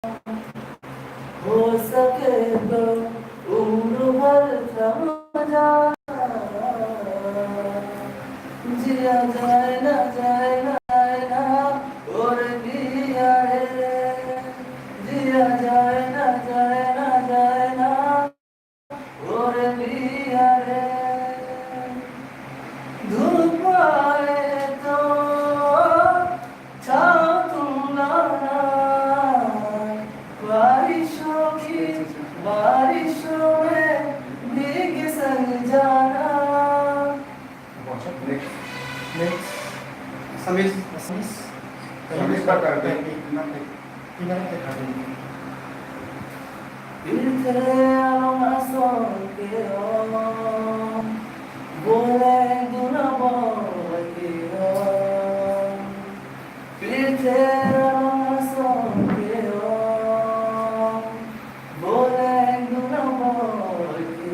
हो सके तो उम्र भर थम जा जिया जाए ना और दिया है जिया जाए ना और दिया है धूप आए तो छाँव तुम लाना बारिशों में भीग संग जाना Next. Samis का कर दे फिर थे आंसू के बोले गुना बोल के फिर थे आंसू के बोले गुना बोल के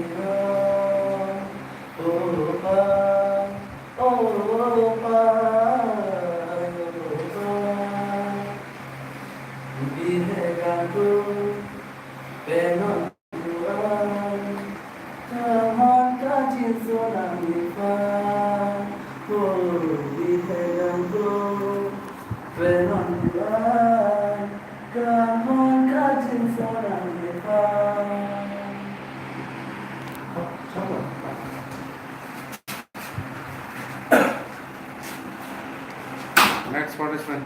Next participant.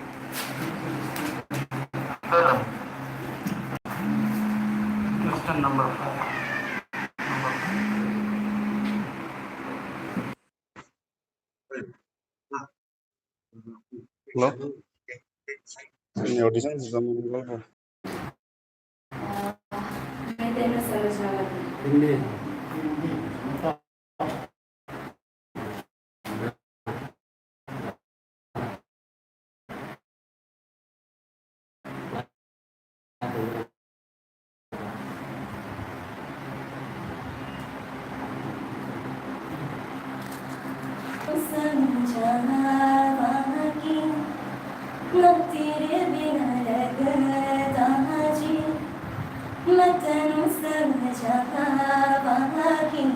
Question number 5. Hello. Any auditions? मैं तेरे समझना लगी हिंदी न तेरे बिना लगता जी मैं तेनू समझा बाकी न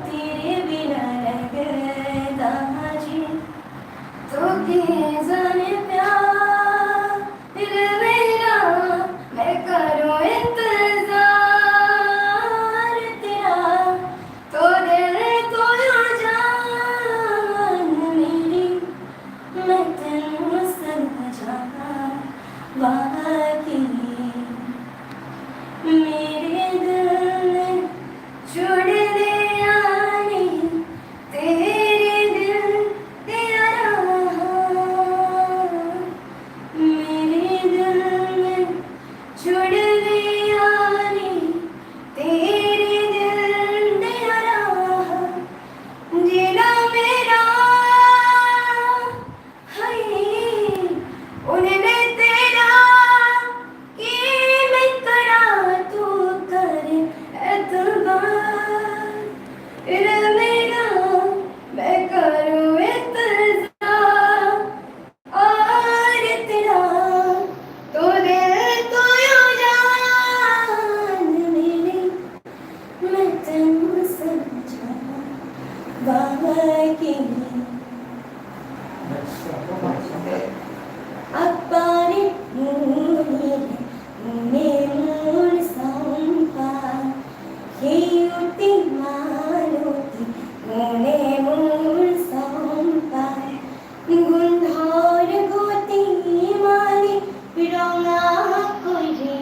तेरे बिना लगता जी तो किए जाने प्यार मेरा मैं करूँ इंतजार तेरा तो दिल तो जान मेरी मैं तेनू समझा बाकी मेरे दिल ने छोड़ दिया नहीं तेरे दिल दिया मेरे दिल ने छोड़ दिया नहीं तेरे दिल दिया जीना मेरा उन्हें तेरा कि मैं करा तू करे एतबार मेरा मैं करूँ इंतजार और तेरा तो दिल तो जान मेरी मैं तेनू समझा बाकी Appare mune sampa Heyuti maruti mune sampa Gundhar goti mani Piranga kuri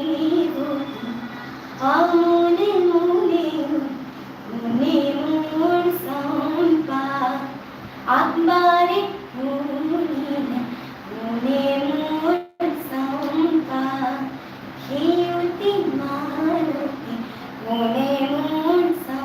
goti